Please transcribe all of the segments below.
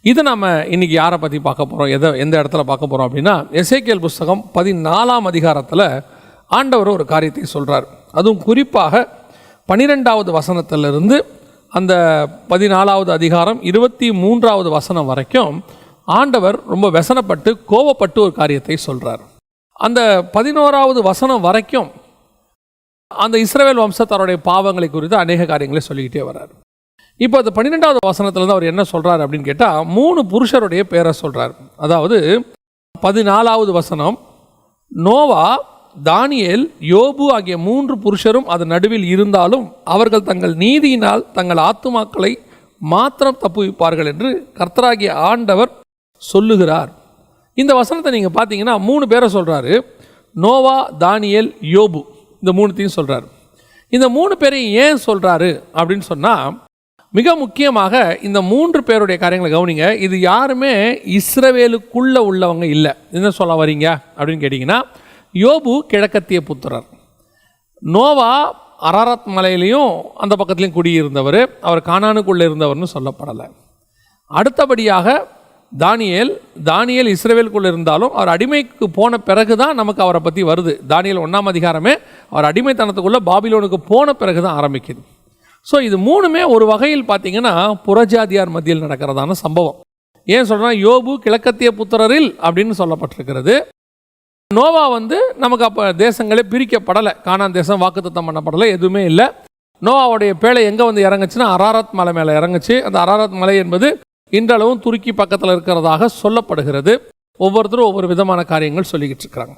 இது நம்ம இன்னைக்கு யாரை பற்றி பார்க்க போகிறோம், எந்த இடத்துல பார்க்க போகிறோம் அப்படின்னா, எசேக்கியேல் புஸ்தகம் 14ஆம் அதிகாரத்தில் ஆண்டவர் ஒரு காரியத்தை சொல்கிறார். அதுவும் குறிப்பாக 12வது வசனத்திலிருந்து அந்த 14வது அதிகாரம் 23வது வசனம் வரைக்கும் ஆண்டவர் ரொம்ப வசனப்பட்டு கோபப்பட்டு ஒரு காரியத்தை சொல்கிறார். அந்த 11வது வசனம் வரைக்கும் அந்த இஸ்ரவேல் வம்சத்தாருடைய பாவங்களை குறித்து அநேக காரியங்களை சொல்லிக்கிட்டே வர்றார். இப்போ அது 12வது வசனத்துலேருந்து அவர் என்ன சொல்கிறார் அப்படின்னு கேட்டால் 3 புருஷருடைய பேரை சொல்கிறார். அதாவது 14வது வசனம், நோவா, தானியேல், யோபு ஆகிய 3 புருஷரும் அது நடுவில் இருந்தாலும் அவர்கள் தங்கள் நீதியினால் தங்கள் ஆத்துமாக்களை மாத்திரம் தப்புவிப்பார்கள் என்று கர்த்தராகிய ஆண்டவர் சொல்லுகிறார். இந்த வசனத்தை நீங்கள் பார்த்தீங்கன்னா 3 பேரை சொல்கிறாரு. நோவா, தானியேல், யோபு, இந்த 3த்தையும் சொல்கிறார். இந்த 3 பேரையும் ஏன் சொல்கிறாரு அப்படின்னு சொன்னால், மிக முக்கியமாக இந்த 3 பேருடைய காரியங்களை கவனிங்க. இது யாருமே இஸ்ரவேலுக்குள்ளே உள்ளவங்க இல்லை. என்ன சொல்ல வரீங்க அப்படின்னு கேட்டிங்கன்னா, யோபு கிழக்கத்திய புத்திரர், நோவா அரராத் மலையிலையும் அந்த பக்கத்துலையும் குடியிருந்தவர், அவர் கானானுக்குள்ளே இருந்தவர்னு சொல்லப்படலை. அடுத்தபடியாக தானியேல் இஸ்ரவேலுக்குள்ளே இருந்தாலும் அவர் அடிமைக்கு போன பிறகு தான் நமக்கு அவரை பற்றி வருது. தானியேல் 1ஆம் அதிகாரமே அவர் அடிமைத்தனத்துக்குள்ளே பாபிலோனுக்கு போன பிறகு தான் ஆரம்பிக்குது. ஸோ இது 3மே ஒரு வகையில் பார்த்தீங்கன்னா புறஜாதியார் மத்தியில் நடக்கிறதான சம்பவம். ஏன் சொல்கிறேன்னா, யோபு கிழக்கத்திய புத்திரரில் அப்படின்னு சொல்லப்பட்டிருக்கிறது. நோவா நமக்கு அப்போ தேசங்களே பிரிக்கப்படலை, கானான் தேசம் வாக்குத்தத்தம் பண்ணப்படலை, எதுவுமே இல்லை. நோவாவுடைய பேழை எங்கே இறங்குச்சுன்னா அரராத் மலை மேலே இறங்குச்சு. அந்த அரராத் மலை என்பது இன்றளவும் துருக்கி பக்கத்தில் இருக்கிறதாக சொல்லப்படுகிறது. ஒவ்வொருத்தரும் ஒவ்வொரு விதமான காரியங்கள் சொல்லிக்கிட்டு இருக்கிறாங்க.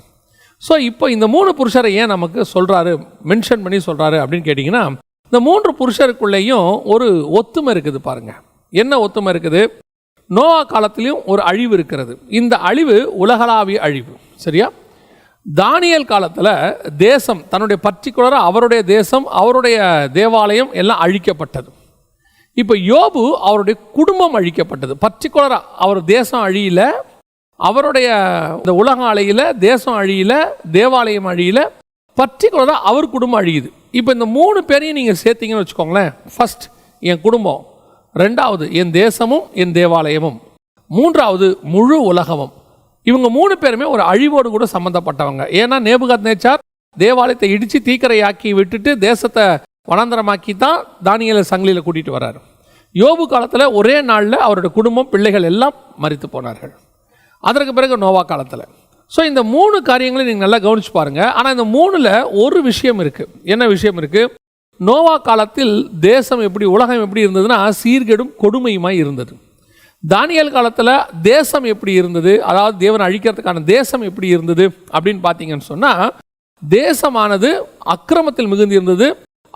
ஸோ இப்போ இந்த 3 புருஷரை ஏன் நமக்கு சொல்கிறாரு, மென்ஷன் பண்ணி சொல்கிறாரு அப்படின்னு கேட்டிங்கன்னா, இந்த 3 புருஷருக்குள்ளேயும் ஒரு ஒத்துமை இருக்குது. பாருங்கள், என்ன ஒத்துமை இருக்குது? நோவா காலத்திலையும் ஒரு அழிவு இருக்கிறது. இந்த அழிவு உலகளாவிய அழிவு, சரியா? தானியேல் காலத்தில் தேசம் தன்னுடைய பர்டிகுலராக அவருடைய தேசம், அவருடைய தேவாலயம் எல்லாம் அழிக்கப்பட்டது. இப்போ யோபு அவருடைய குடும்பம் அழிக்கப்பட்டது. பர்டிகுலராக அவர் தேசம் அழியல, அவருடைய இந்த உலக அழியல, தேசம் அழியல, தேவாலயம் அழியல, பர்டிகுலராக அவர் குடும்பம் அழியுது. இப்போ இந்த 3 பேரையும் நீங்கள் சேர்த்தீங்கன்னு வச்சுக்கோங்களேன். ஃபர்ஸ்ட் என் குடும்பம், 2வது என் தேசமும் என் தேவாலயமும், 3வது முழு உலகமும். இவங்க 3 பேருமே ஒரு அழிவோடு கூட சம்மந்தப்பட்டவங்க. ஏன்னா நேபுகாத்நேச்சார் தேவாலயத்தை இடித்து தீக்கரையாக்கி விட்டுட்டு தேசத்தை வனாந்தரமாக்கி தான் தானியேலை சங்கிலியில் கூட்டிகிட்டு வர்றாரு. யோபு காலத்தில் ஒரே நாளில் அவருடைய குடும்பம், பிள்ளைகள் எல்லாம் மரித்து போனார்கள். அதற்கு பிறகு நோவா காலத்தில். ஸோ இந்த 3 காரியங்களையும் நீங்கள் நல்லா கவனிச்சு பாருங்கள். ஆனால் இந்த 3ல் ஒரு விஷயம் இருக்குது. என்ன விஷயம் இருக்குது? நோவா காலத்தில் தேசம் எப்படி, உலகம் எப்படி இருந்ததுன்னா சீர்கெடும் கொடுமையுமாய் இருந்தது. தானியேல் காலத்தில் தேசம் எப்படி இருந்தது, அதாவது தேவன் அழிக்கிறதுக்கான தேசம் எப்படி இருந்தது அப்படின்னு பார்த்தீங்கன்னு சொன்னால், தேசமானது அக்கிரமத்தில் மிகுந்து இருந்தது.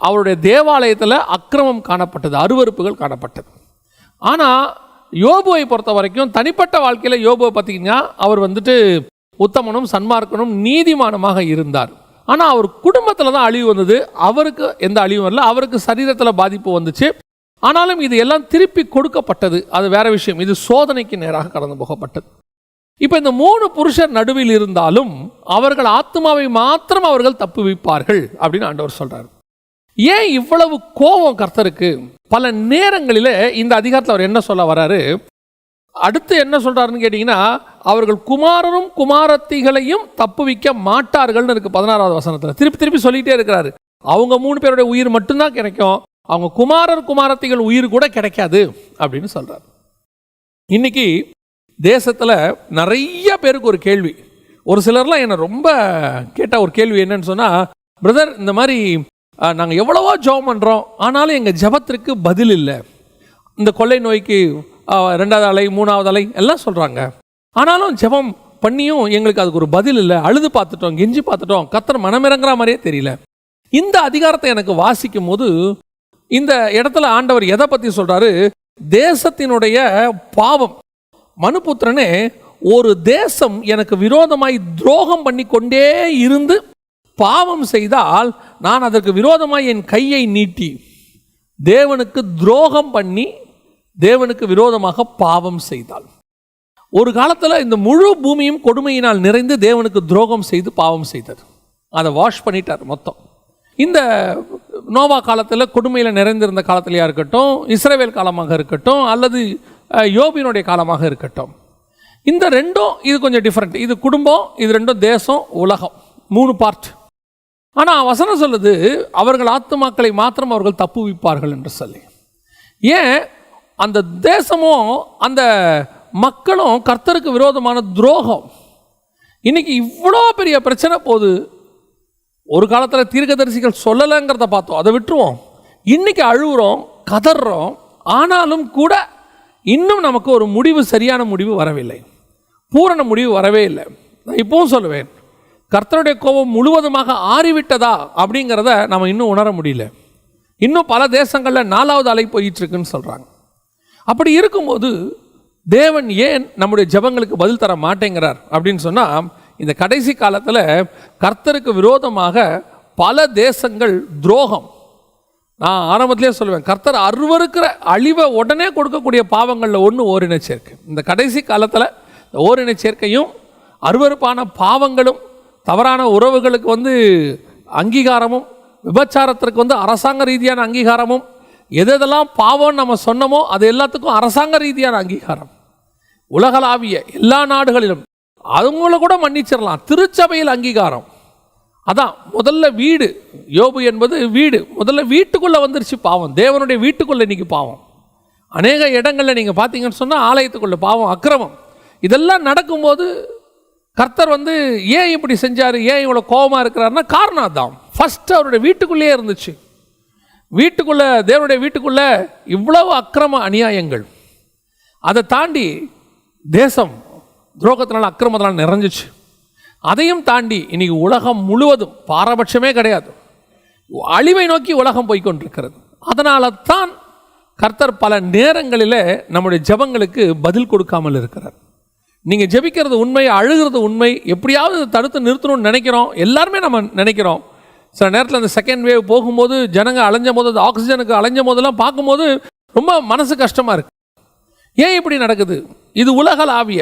அவருடைய தேவாலயத்தில் அக்கிரமம் காணப்பட்டது, அருவருப்புகள் காணப்பட்டது. ஆனால் யோபுவை பொறுத்த வரைக்கும் தனிப்பட்ட வாழ்க்கையில் யோபுவை பார்த்தீங்கன்னா அவர் உத்தமனும் சன்மார்க்கனும் நீதிமானமாக இருந்தார். ஆனால் அவர் குடும்பத்தில் தான் அழிவு வந்தது. அவருக்கு எந்த அழிவும் வரல, அவருக்கு சரீரத்தில் பாதிப்பு வந்துச்சு. ஆனாலும் இது எல்லாம் திருப்பி கொடுக்கப்பட்டது, அது வேற விஷயம். இது சோதனைக்கு நேராக கடந்து போகப்பட்டது. இப்போ இந்த 3 புருஷர் நடுவில் இருந்தாலும் அவர்கள் ஆத்மாவை மாத்திரம் அவர்கள் தப்புவிப்பார்கள் அப்படின்னு ஆண்டவர் சொல்றார். ஏன் இவ்வளவு கோபம் கர்த்தருக்கு? பல நேரங்களில் இந்த அதிகாரத்தில் அவர் என்ன சொல்ல வர்றாரு, அடுத்து என்ன சொல்றாருன்னு கேட்டீங்கன்னா, அவர்கள் குமாரரும் குமாரத்திகளையும் தப்புவிக்க மாட்டார்கள்னு இருக்கு 16வது வசனத்தில். திருப்பி சொல்லிட்டே இருக்கிறாரு. அவங்க 3 பேருடைய உயிர் மட்டும்தான் கிடைக்கும், அவங்க குமாரர் குமாரத்திகள் உயிர் கூட கிடைக்காது அப்படின்னு சொல்றாரு. இன்னைக்கு தேசத்தில் நிறைய பேருக்கு ஒரு கேள்வி, ஒரு சிலர்லாம் என்னை ரொம்ப கேட்ட ஒரு கேள்வி என்னன்னு சொன்னால், பிரதர், இந்த மாதிரி நாங்கள் எவ்வளவோ ஜெபம் பண்ணுறோம், ஆனாலும் எங்கள் ஜெபத்திற்கு பதில் இல்லை. இந்த கொள்ளை நோய்க்கு 2வது அலை 3வது அலை எல்லாம் சொல்கிறாங்க, ஆனாலும் ஜெபம் பண்ணியும் எங்களுக்கு அதுக்கு ஒரு பதில் இல்லை. அழுது பார்த்துட்டோம், கெஞ்சி பார்த்துட்டோம், கர்த்தர் மனமிறங்குற மாதிரியே தெரியல. இந்த அதிகாரத்தை எனக்கு வாசிக்கும் போது இந்த இடத்துல ஆண்டவர் எதை பற்றி சொல்கிறாரு? தேசத்தினுடைய பாவம். மனுபுத்திரனே, ஒரு தேசம் எனக்கு விரோதமாய் துரோகம் பண்ணி கொண்டே இருந்து பாவம் செய்தால் நான் அதற்கு விரோதமாய் என் கையை நீட்டி தேவனுக்கு துரோகம் பண்ணி தேவனுக்கு விரோதமாக பாவம் செய்தால், ஒரு காலத்தில் இந்த முழு பூமியும் கொடுமையினால் நிறைந்து தேவனுக்கு துரோகம் செய்து பாவம் செய்தது. அதை வாஷ் பண்ணிட்டார் மொத்தம். இந்த நோவா காலத்தில் கொடுமையில் நிறைந்திருந்த காலத்திலையா இருக்கட்டும், இஸ்ரவேல் காலமாக இருக்கட்டும், அல்லது யோபினுடைய காலமாக இருக்கட்டும். இந்த ரெண்டும் இது கொஞ்சம் டிஃப்ரெண்ட். இது குடும்பம், இது ரெண்டும் தேசம், உலகம், 3 பார்ட். ஆனால் வசனம் சொல்லுது அவர்கள் ஆத்துமாக்களை மாத்திரம் அவர்கள் தப்புவிப்பார்கள் என்று சொல்லி. ஏன் அந்த தேசமும் அந்த மக்களும் கர்த்தருக்கு விரோதமான துரோகம். இன்னைக்கு இவ்வளோ பெரிய பிரச்சனை போகுது. ஒரு காலத்தில் தீர்க்கதரிசிகள் சொல்லலைங்கிறத பார்த்தோம், அதை விட்டுருவோம். இன்னைக்கு அழுகுறோம், கதறோம். ஆனாலும் கூட இன்னும் நமக்கு ஒரு முடிவு, சரியான முடிவு வரவில்லை, பூரண முடிவு வரவே இல்லை. நான் இப்பவும் சொல்லுவேன், கர்த்தருடைய கோபம் முழுவதுமாக ஆறிவிட்டதா அப்படிங்கிறத நம்ம இன்னும் உணர முடியல. இன்னும் பல தேசங்களில் 4வது அலை போயிட்டு இருக்குன்னு சொல்கிறாங்க. அப்படி இருக்கும்போது தேவன் ஏன் நம்முடைய ஜெபங்களுக்கு பதில் தர மாட்டேங்கிறார் அப்படின்னு சொன்னால், இந்த கடைசி காலத்தில் கர்த்தருக்கு விரோதமாக பல தேசங்கள் துரோகம். நான் ஆரம்பத்திலே சொல்லுவேன், கர்த்தர் அருவருக்கிற அழிவை உடனே கொடுக்கக்கூடிய பாவங்களில் ஒன்று ஓரின சேர்க்கை. இந்த கடைசி காலத்தில் இந்த ஓரின சேர்க்கையும் அருவருப்பான பாவங்களும் தவறான உறவுகளுக்கு அங்கீகாரமும், விபச்சாரத்திற்கு அரசாங்க ரீதியான அங்கீகாரமும், எதெல்லாம் பாவம் நம்ம சொன்னமோ அது எல்லாத்துக்கும் அரசாங்க ரீதியான அங்கீகாரம். உலகளாவிய எல்லா நாடுகளிலும் அவங்கள கூட மன்னிச்சிடலாம், திருச்சபையில் அங்கீகாரம். அதான் முதல்ல வீடு, யோபு என்பது வீடு. முதல்ல வீட்டுக்குள்ளே வந்துருச்சு பாவம். தேவனுடைய வீட்டுக்குள்ளே இன்றைக்கி பாவம். அநேக இடங்களில் நீங்கள் பார்த்தீங்கன்னு சொன்னால் ஆலயத்துக்குள்ளே பாவம், அக்கிரமம். இதெல்லாம் நடக்கும்போது கர்த்தர் ஏன் இப்படி செஞ்சார், ஏன் இவ்வளோ கோபமாக இருக்கிறாருன்னா காரணம் அதான். ஃபஸ்ட்டு அவருடைய வீட்டுக்குள்ளேயே இருந்துச்சு. வீட்டுக்குள்ளே, தேவனுடைய வீட்டுக்குள்ளே இவ்வளவு அக்கிரம அநியாயங்கள். அதை தாண்டி தேசம் துரோகத்தினால, அக்கிரமத்தினால் நிறைஞ்சிச்சு. அதையும் தாண்டி இன்னைக்கு உலகம் முழுவதும் பாரபட்சமே கிடையாது, அழிவை நோக்கி உலகம் போய்கொண்டிருக்கிறது. அதனால தான் கர்த்தர் பல நேரங்களில் நம்முடைய ஜெபங்களுக்கு பதில் கொடுக்காமல் இருக்கிறார். நீங்கள் ஜெபிக்கிறது உண்மை, அழுகிறது உண்மை, எப்படியாவது தடுத்து நிறுத்தணும்னு நினைக்கிறோம், எல்லாருமே நம்ம நினைக்கிறோம். சில நேரத்தில் அந்த செகண்ட் வேவ் போகும்போது ஜனங்க அலைஞ்ச போது, அந்த ஆக்சிஜனுக்கு அலைஞ்ச போதெல்லாம் பார்க்கும்போது ரொம்ப மனசு கஷ்டமாக இருக்குது. ஏன் இப்படி நடக்குது? இது உலகளாவிய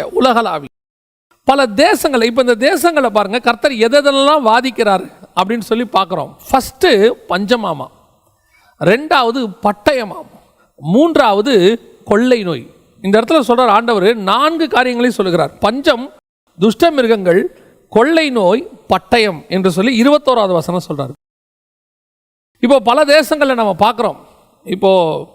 பல தேசங்கள். இப்போ இந்த தேசங்களை பாருங்கள், கர்த்தர் எதெல்லாம் வாதிக்கிறார் அப்படின்னு சொல்லி பார்க்குறோம். ஃபஸ்ட்டு பஞ்சமாமா, 2வது பட்டயமாம், 3வது கொள்ளை நோய். இந்த இடத்துல சொல்கிறார் ஆண்டவர் 4 காரியங்களையும் சொல்லுகிறார். பஞ்சம், துஷ்ட மிருகங்கள், கொள்ளை நோய், பட்டயம் என்று சொல்லி 21வது வசனம் சொல்கிறார். இப்போ பல தேசங்களில் நம்ம பார்க்குறோம். இப்போது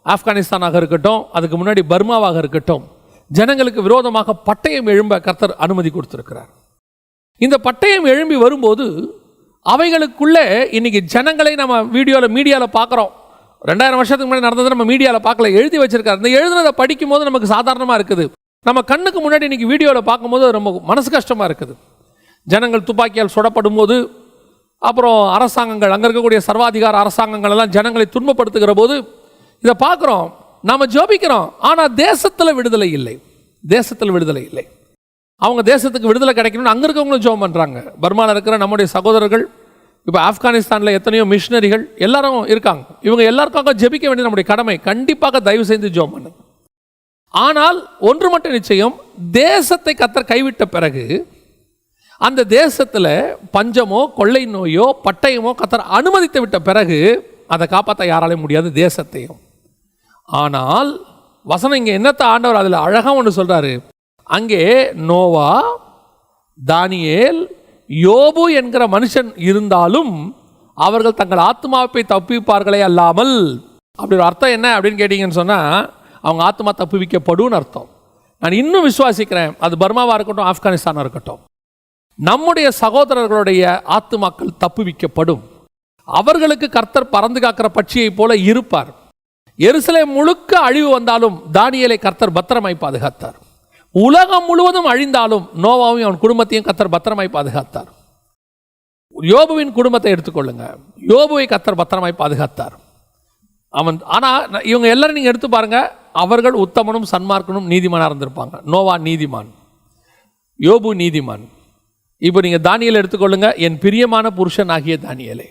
ஆப்கானிஸ்தானாக இருக்கட்டும், அதுக்கு முன்னாடி பர்மாவாக இருக்கட்டும், ஜனங்களுக்கு விரோதமாக பட்டயம் எழும்ப கர்த்தர் அனுமதி கொடுத்திருக்கிறார். இந்த பட்டயம் எழும்பி வரும்போது அவைகளுக்குள்ளே இன்னைக்கு ஜனங்களை நம்ம மீடியாவில் பார்க்குறோம். 2000 வருஷத்துக்கு முன்னாடி நடந்தது நம்ம மீடியாவில் பார்க்கல, எழுதி வச்சிருக்காரு. இந்த எழுதுனதை படிக்கும் போது நமக்கு சாதாரணமாக இருக்குது. நம்ம கண்ணுக்கு முன்னாடி இன்னைக்கு வீடியோவில் பார்க்கும்போது ரொம்ப மனசு கஷ்டமாக இருக்குது. ஜனங்கள் துப்பாக்கியால் சுடப்படும் போது, அப்புறம் அரசாங்கங்கள், அங்கே இருக்கக்கூடிய சர்வாதிகார அரசாங்கங்கள் எல்லாம் ஜனங்களை துன்பப்படுத்துகிற போது இதை பார்க்குறோம், நாம் ஜெபிக்கிறோம். ஆனால் தேசத்தில் விடுதலை இல்லை. அவங்க தேசத்துக்கு விடுதலை கிடைக்கணும்னு அங்கே இருக்கவங்களும் ஜெபம் பண்ணுறாங்க. பர்மாவில் இருக்கிற நம்முடைய சகோதரர்கள், இப்போ ஆப்கானிஸ்தானில் எத்தனையோ மிஷினரிகள் எல்லாரும் இருக்காங்க. இவங்க எல்லாருக்காக ஜெபிக்க வேண்டிய நம்முடைய கடமை. கண்டிப்பாக தயவு செய்து ஜெபம் பண்ணுங்க. ஆனால் ஒன்று மட்டும் நிச்சயம், தேசத்தை கர்த்தர் கைவிட்ட பிறகு அந்த தேசத்தில் பஞ்சமோ, கொள்ளை நோயோ, பட்டயமோ கர்த்தர் அனுமதித்து விட்ட பிறகு அதை காப்பாற்ற யாராலையும் முடியாது, தேசத்தையும். ஆனால் வசனம் இங்கே என்னத்தை ஆண்டவர் அதில் அழகாக ஒன்று சொல்கிறாரு. அங்கே நோவா, தானியேல், யோபு என்கிற மனுஷன் இருந்தாலும் அவர்கள் தங்கள் ஆத்மாவை தப்புவிப்பார்களே அல்லாமல். அப்படி ஒரு அர்த்தம் என்ன அப்படின்னு கேட்டிங்கன்னு சொன்னால், அவங்க ஆத்மா தப்புவிக்கப்படும் அர்த்தம். நான் இன்னும் விசுவாசிக்கிறேன், அது பர்மாவாக இருக்கட்டும், ஆப்கானிஸ்தானாக இருக்கட்டும், நம்முடைய சகோதரர்களுடைய ஆத்துமாக்கள் தப்புவிக்கப்படும். அவர்களுக்கு கர்த்தர் பறந்து காக்கிற பட்சியை போல இருப்பார். எருசலேம் முழுக்க அழிவு வந்தாலும் தானியேலை கர்த்தர் பத்திரமாய் பாதுகாத்தார். உலகம் முழுவதும் அழிந்தாலும் நோவாவையும் அவன் குடும்பத்தையும் கர்த்தர் பத்திரமாய் பாதுகாத்தார். யோபுவின் குடும்பத்தை எடுத்துக்கொள்ளுங்க, யோபுவை கர்த்தர் பத்திரமாய் பாதுகாத்தார். அவன் ஆனால் இவங்க எல்லாரும் நீங்கள் எடுத்து பாருங்க, அவர்கள் உத்தமனும் சன்மார்க்கனும் நீதிமானாக இருந்திருப்பாங்க. நோவா நீதிமான், யோபு நீதிமான். இப்போ நீங்கள் தானியேலை எடுத்துக்கொள்ளுங்க, என் பிரியமான புருஷன் ஆகிய தானியேலே.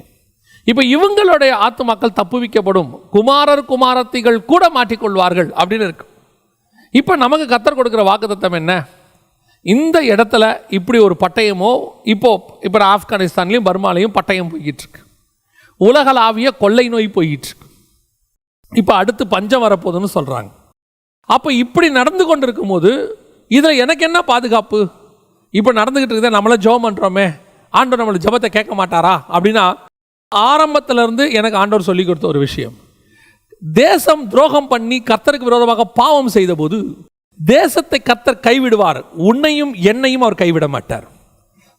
இப்போ இவங்களுடைய ஆத்துமாக்கள் தப்புவிக்கப்படும், குமாரர் குமாரத்திகள் கூட மாட்டிக்கொள்வார்கள் அப்படின்னு இருக்கு. இப்போ நமக்கு கர்த்தர் கொடுக்குற வாக்குத்தத்தம் என்ன? இந்த இடத்துல இப்படி ஒரு பட்டயமோ, இப்போ ஆப்கானிஸ்தான்லையும் பர்மாலையும் பட்டயம் போய்கிட்டு இருக்கு. உலகளாவிய கொள்ளை நோய் போய்கிட்டு இருக்கு. இப்போ அடுத்து பஞ்சம் வரப்போகுதுன்னு சொல்கிறாங்க. அப்போ இப்படி நடந்து கொண்டு இருக்கும்போது இதில் எனக்கு என்ன பாதுகாப்பு? இப்போ நடந்துக்கிட்டு இருக்குதே, நம்மள ஜெபம் பண்ணுறோமே, ஆண்டவர் நம்மளை ஜெபத்தை கேட்க மாட்டாரா அப்படின்னா, ஆரம்பத்திலிருந்து எனக்கு ஆண்டவர் சொல்லி கொடுத்த ஒரு விஷயம், தேசம் துரோகம் பண்ணி கர்த்தருக்கு விரோதமாக பாவம் செய்த போது தேசத்தை கர்த்தர் கைவிடுவார், உன்னையும் என்னையும் அவர் கைவிட மாட்டார்.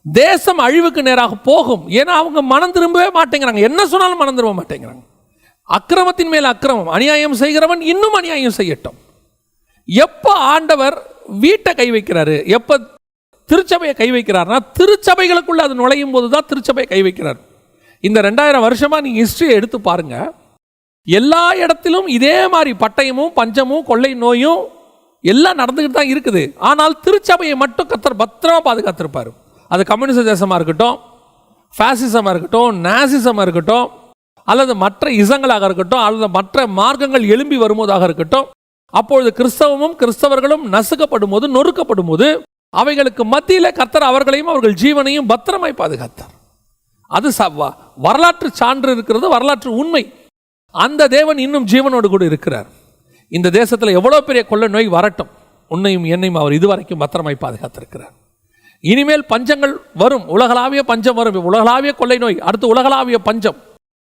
தேசம் அழிவுக்கு நேராக போகும். ஏன்னா அவங்க மனம் திரும்பவே மாட்டேங்கிறாங்க, என்ன சொன்னாலும் மனம் திரும்ப மாட்டேங்கிறாங்க. அக்கிரமத்தின் மேல் அக்கிரமம், அநியாயம் செய்கிறவன் இன்னும் அநியாயம் செய்யட்டும். எப்போ ஆண்டவர் வீட்டை கை வைக்கிறாரு, எப்போ திருச்சபையை கை வைக்கிறார்னா, திருச்சபைகளுக்குள்ள அது நுழையும் போது தான் திருச்சபையை கை வைக்கிறார். இந்த 2000 வருஷமா நீங்க ஹிஸ்டரியை எடுத்து பாருங்க, எல்லா இடத்திலும் இதே மாதிரி பட்டயமும் பஞ்சமும் கொள்ளை நோயும் எல்லாம் நடந்துகிட்டு தான் இருக்குது. ஆனால் திருச்சபையை மட்டும் கர்த்தர் பத்திரமா பாதுகாத்திருப்பார். அது கம்யூனிச தேசமாக இருக்கட்டும், ஃபேசிசமாக இருக்கட்டும், நாசிசமாக இருக்கட்டும், அல்லது மற்ற இசங்களாக இருக்கட்டும், அல்லது மற்ற மார்க்கங்கள் எழும்பி வரும்போதாக இருக்கட்டும், அப்பொழுது கிறிஸ்தவமும் கிறிஸ்தவர்களும் நசுக்கப்படும் போது, நொறுக்கப்படும் போது, அவைகளுக்கு மத்தியில் கர்த்தர் அவர்களையும் அவர்கள் ஜீவனையும் பத்திரமாய் பாதுகாத்தார். அது வரலாற்று சான்று இருக்கிறது, வரலாற்று உண்மை. அந்த தேவன் இன்னும் ஜீவனோடு கூட இருக்கிறார். இந்த தேசத்தில் எவ்வளோ பெரிய கொள்ளை நோய் வரட்டும், உன்னையும் என்னையும் அவர் இதுவரைக்கும் பத்திரமாய் பாதுகாத்திருக்கிறார். இனிமேல் பஞ்சங்கள் வரும், உலகளாவிய பஞ்சம் வரும், உலகளாவிய கொள்ளை நோய், அடுத்து உலகளாவிய பஞ்சம்.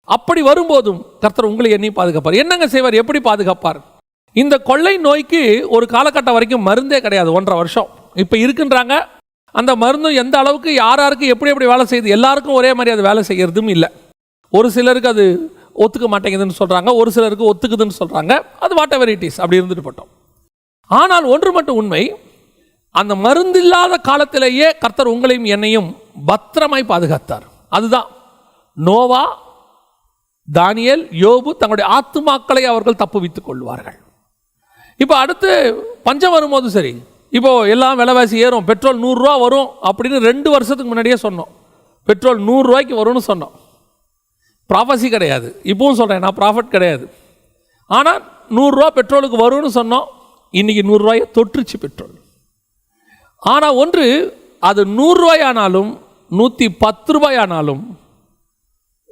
அப்படி வரும்போதும் கர்த்தர் உங்களை என்னையும் பாதுகாப்பார். என்னங்க செய்வார், எப்படி பாதுகாப்பார்? இந்த கொள்ளை நோய்க்கு ஒரு காலகட்டம் வரைக்கும் மருந்தே கிடையாது, 1.5 வருஷம். இப்போ இருக்குன்றாங்க. அந்த மருந்து எந்த அளவுக்கு யாருக்கு எப்படி எப்படி வேலை செய்யுது, எல்லாருக்கும் ஒரே மாதிரி அது வேலை செய்யறதும் இல்லை. ஒரு சிலருக்கு அது ஒத்துக்க மாட்டேங்குதுன்னு சொல்கிறாங்க, ஒரு சிலருக்கு ஒத்துக்குதுன்னு சொல்கிறாங்க. அது வாட் எவர் இட் இஸ், அப்படி இருந்துட்டு போட்டோம். ஆனால் ஒன்று மட்டும் உண்மை, அந்த மருந்து இல்லாத காலத்திலேயே கர்த்தர் உங்களையும் என்னையும் பத்திரமாய் பாதுகாத்தார். அதுதான் நோவா, தானியேல், யோபு தங்களுடைய ஆத்துமாக்களை அவர்கள் தப்புவித்துக் கொள்வார்கள். இப்போ அடுத்து பஞ்சம் வரும்போது சரி, இப்போ எல்லாம் விலைவாசி ஏறும், பெட்ரோல் 100 ரூபா வரும் அப்படின்னு 2 வருஷத்துக்கு முன்னாடியே சொன்னோம். பெட்ரோல் 100 ரூபாய்க்கு வரும்னு சொன்னோம். ப்ராஃபஸி கிடையாது, இப்பவும் சொல்கிறேன், நான் ப்ராஃபிட் கிடையாது. ஆனால் 100 ரூபா பெட்ரோலுக்கு வரும்னு சொன்னோம். இன்னைக்கு 100 ரூபாயை தொற்றுச்சு பெட்ரோல். ஆனால் ஒன்று, அது 100 ரூபாயானாலும் 110 ரூபாயானாலும்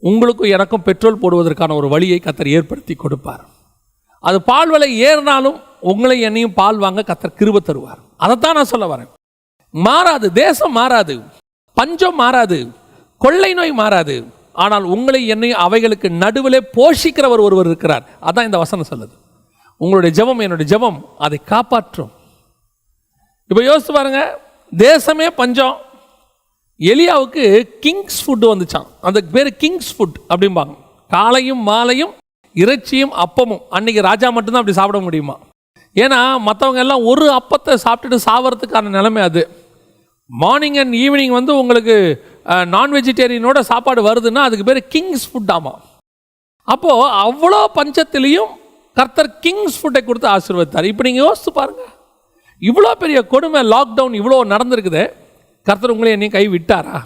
உங்களுக்கும் எனக்கும் பெட்ரோல் போடுவதற்கான ஒரு வழியை கர்த்தர் ஏற்படுத்தி கொடுப்பார். அது பால் விலை ஏறினாலும் உங்களை என்னையும் பால் வாங்க கர்த்தர் கிருபை தருவார். அதைத்தான் நான் சொல்ல வரேன். மாறாது, தேசம் மாறாது, பஞ்சம் மாறாது, கொள்ளை நோய் மாறாது. ஆனால் உங்களை என்னையும் அவைகளுக்கு நடுவிலே போஷிக்கிறவர் ஒருவர் இருக்கிறார். அதான் இந்த வசனம் சொல்லுது. உங்களுடைய ஜெபம் என்னுடைய ஜெபம் அதை காப்பாற்றும். இப்போ யோசித்து பாருங்க, தேசமே பஞ்சம். எலியாவுக்கு கிங்ஸ் ஃபுட்டு வந்துச்சான். அந்த பேர் கிங்ஸ் ஃபுட் அப்படிம்பாங்க. காலையும் மாலையும் இறைச்சியும் அப்பமும். அன்னைக்கு ராஜா மட்டும்தான் அப்படி சாப்பிட முடியுமா? ஏன்னா மற்றவங்க எல்லாம் ஒரு அப்பத்தை சாப்பிட்டுட்டு சாவறதுக்கான நிலைமை அது. மார்னிங் அண்ட் ஈவினிங் வந்து உங்களுக்கு நான் வெஜிடேரியனோட சாப்பாடு வருதுன்னா அதுக்கு பேர் கிங்ஸ் ஃபுட் ஆமாம். அப்போது அவ்வளோ பஞ்சத்திலையும் கர்த்தர் கிங்ஸ் ஃபுட்டை கொடுத்து ஆசீர்வதித்தார். இப்போ நீங்கள் யோசித்து பாருங்கள், இவ்வளோ பெரிய கொடுமை, லாக்டவுன் இவ்வளோ நடந்திருக்குது, கர்த்தர் உங்களை என்னையும் கை விட்டாரா?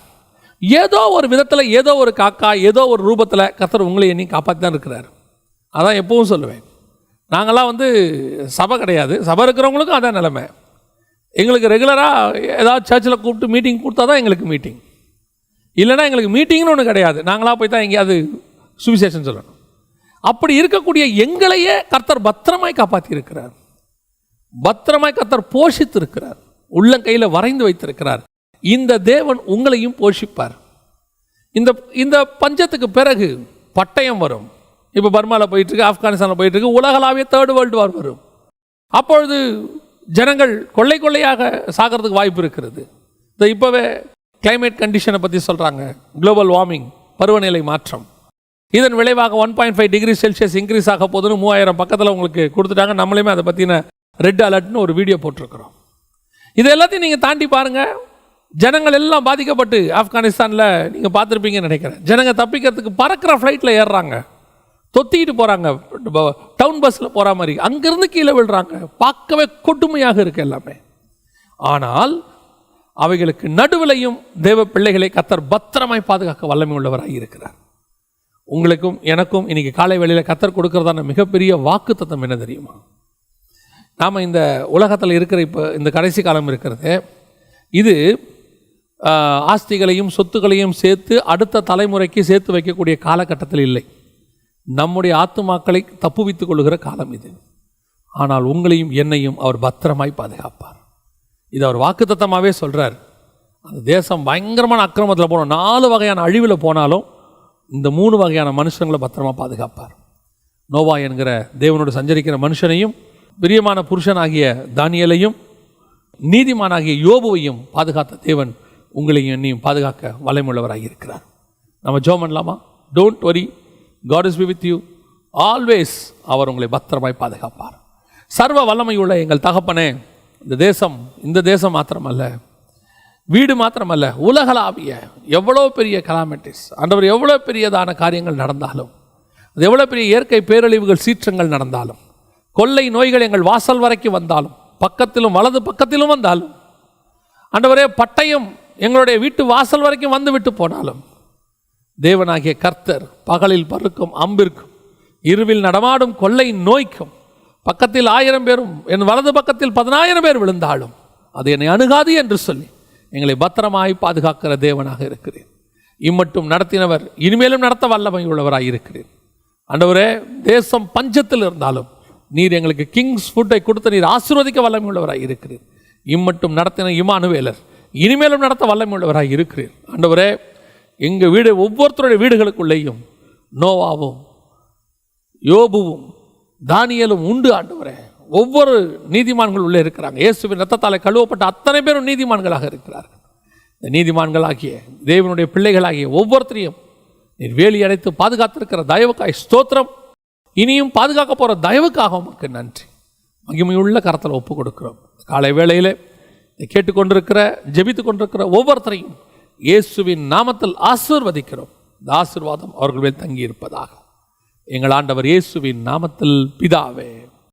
ஏதோ ஒரு விதத்தில், ஏதோ ஒரு காக்கா, ஏதோ ஒரு ரூபத்தில் கர்த்தர் உங்களை என்னையும் காப்பாற்றி தான் இருக்கிறார். அதான் எப்பவும் சொல்லுவேன். நாங்கள்லாம் வந்து சபை கிடையாது, சபை இருக்கிறவங்களுக்கும் அதான் நிலைமை. எங்களுக்கு ரெகுலராக ஏதாவது சர்ச்சில் கூப்பிட்டு மீட்டிங் கொடுத்தா தான் எங்களுக்கு மீட்டிங், இல்லைனா எங்களுக்கு மீட்டிங்னு ஒன்று கிடையாது. நாங்களாக போய் தான் எங்கேயாவது சுவிசேஷன் சொல்லணும். அப்படி இருக்கக்கூடிய எங்களையே கர்த்தர் பத்திரமாய் காப்பாற்றி இருக்கிறார், பத்திரமாய் கர்த்தர் போஷித்து இருக்கிறார், உள்ளங்கையில் வரைந்து வைத்திருக்கிறார். இந்த தேவன் உங்களையும் போஷிப்பார். இந்த பஞ்சத்துக்கு பிறகு பட்டயம் வரும். இப்போ பர்மாவில் போயிட்டுருக்கு, ஆப்கானிஸ்தானில் போயிட்டுருக்கு, உலகளாவிய 3rd வேர்ல்டு வார் வரும். அப்பொழுது ஜனங்கள் கொள்ளை கொள்ளையாக சாகிறதுக்கு வாய்ப்பு இருக்கிறது. இப்போவே கிளைமேட் கண்டிஷனை பற்றி சொல்கிறாங்க, குளோபல் வார்மிங், பருவநிலை மாற்றம். இதன் விளைவாக 1.5 டிகிரி செல்சியஸ் இன்க்ரீஸ் ஆக போதுன்னு 3000 பக்கத்தில் உங்களுக்கு கொடுத்துட்டாங்க. நம்மளுமே அதை பற்றின ரெட் அலர்ட்னு ஒரு வீடியோ போட்டிருக்கிறோம். இது எல்லாத்தையும் நீங்கள் தாண்டி பாருங்கள், ஜனங்கள் எல்லாம் பாதிக்கப்பட்டு ஆப்கானிஸ்தானில் நீங்கள் பார்த்துருப்பீங்கன்னு நினைக்கிறேன். ஜனங்க தப்பிக்கிறதுக்கு பறக்கிற ஃப்ளைட்டில் ஏறுறாங்க, தொத்திக்கிட்டு போகிறாங்க, டவுன் பஸ்ஸில் போகிற மாதிரி, அங்கேருந்து கீழே விழுறாங்க. பார்க்கவே கொடுமையாக இருக்குது எல்லாமே. ஆனால் அவைகளுக்கு நடுவிலையும் தேவ பிள்ளைகளை கர்த்தர் பத்திரமாய் பாதுகாக்க வல்லமை உள்ளவராக இருக்கிறார். உங்களுக்கும் எனக்கும் இன்னைக்கு காலை வேளையில் கர்த்தர் கொடுக்கறதான மிகப்பெரிய வாக்குத்தத்தம் என்ன தெரியுமா? நாம் இந்த உலகத்தில் இருக்கிற இப்போ இந்த கடைசி காலம் இருக்கிறது, இது ஆஸ்திகளையும் சொத்துக்களையும் சேர்த்து அடுத்த தலைமுறைக்கு சேர்த்து வைக்கக்கூடிய காலகட்டத்தில் இல்லை. நம்முடைய ஆத்துமாக்களை தப்புவித்துக் கொள்ளுகிற காலம் இது. ஆனால் உங்களையும் என்னையும் அவர் பத்திரமாய் பாதுகாப்பார். இது அவர் வாக்குத்தத்தமாகவே சொல்கிறார். அந்த தேசம் பயங்கரமான அக்கிரமத்தில் போனோம், 4 வகையான அழிவில் போனாலும் இந்த 3 வகையான மனுஷங்களை பத்திரமா பாதுகாப்பார். நோவா என்கிற தேவனோடு சஞ்சரிக்கிற மனுஷனையும், பிரியமான புருஷனாகிய தானியேலையும், நீதிமானாகிய யோபுவையும் பாதுகாத்த தேவன் உங்களையும் என்னையும் பாதுகாக்க வல்லமையுள்ளவராக இருக்கிறார். நம்ம ஜெபம் பண்ணலாமா? Don't worry, God is be with you always. அவர் உங்களை பத்திரமாய் பாதுகாப்பார். சர்வ வல்லமையுள்ள எங்கள் தகப்பனே, இந்த தேசம் மாத்திரமல்ல, வீடு மாத்திரமல்ல, உலகளாவிய எவ்வளோ பெரிய கலாமிட்டிஸ் ஆண்டவர், எவ்வளோ பெரியதான காரியங்கள் நடந்தாலும், அது எவ்வளோ பெரிய இயற்கை பேரழிவுகள் சீற்றங்கள் நடந்தாலும், கொள்ளை நோய்கள் எங்கள் வாசல் வரைக்கும் வந்தாலும், பக்கத்திலும் வலது பக்கத்திலும் வந்தாலும், ஆண்டவரே பட்டயம் எங்களுடைய வீட்டு வாசல் வரைக்கும் வந்து விட்டு போனாலும், தேவனாகிய கர்த்தர் பகலில் பருக்கும் அம்பிற்கும் இருவில் நடமாடும் கொள்ளை நோய்க்கும் பக்கத்தில் 1000 பேரும் என் வலது பக்கத்தில் 10,000 பேர் விழுந்தாலும் அது என்னை அணுகாது என்று சொல்லி எங்களை பத்திரமாய் பாதுகாக்கிற தேவனாக இருக்கிறேன். இம்மட்டும் நடத்தினவர் இனிமேலும் நடத்த வல்லமை உள்ளவராக இருக்கிறேன். ஆண்டவரே, தேசம் பஞ்சத்தில் இருந்தாலும் நீர் எங்களுக்கு கிங்ஸ் ஃபுட்டை கொடுத்து நீர் ஆசீர்வதிக்க வல்லமை உள்ளவராக இருக்கிறேன். இம்மட்டும் நடத்தின இம்மானுவேலர் இனிமேலும் நடத்த வல்லமை உள்ளவராக இருக்கிறேன். ஆண்டவரே, எங்கள் வீடு ஒவ்வொருத்தருடைய வீடுகளுக்குள்ளேயும் நோவாவும் யோபுவும் தானியேலும் உண்டு. ஆண்டவரே, ஒவ்வொரு நீதிமான்கள் உள்ளே இருக்கிறாங்க. இயேசுவின் இரத்தத்தாலே கழுவப்பட்ட அத்தனை பேரும் நீதிமான்களாக இருக்கிறார்கள். இந்த நீதிமான்களாகிய தேவனுடைய பிள்ளைகளாகிய ஒவ்வொருத்தரையும் நீர் வேலி அடைத்து பாதுகாத்திருக்கிற தயவுக்காய் ஸ்தோத்திரம். இனியும் பாதுகாக்க போகிற தயவுக்காக உமக்கு நன்றி. மகிமையுள்ள கரத்தில் ஒப்பு கொடுக்கிறோம். காலை வேளையில் கேட்டுக்கொண்டிருக்கிற ஜெபித்து கொண்டிருக்கிற ஒவ்வொருத்தரையும் இயேசுவின் நாமத்தில் ஆசீர்வதிக்கிறோம். இந்த ஆசீர்வாதம் அவர்கள் மேல் தங்கி இருப்பதாக எங்கள் ஆண்டவர் இயேசுவின் நாமத்தில் பிதாவே.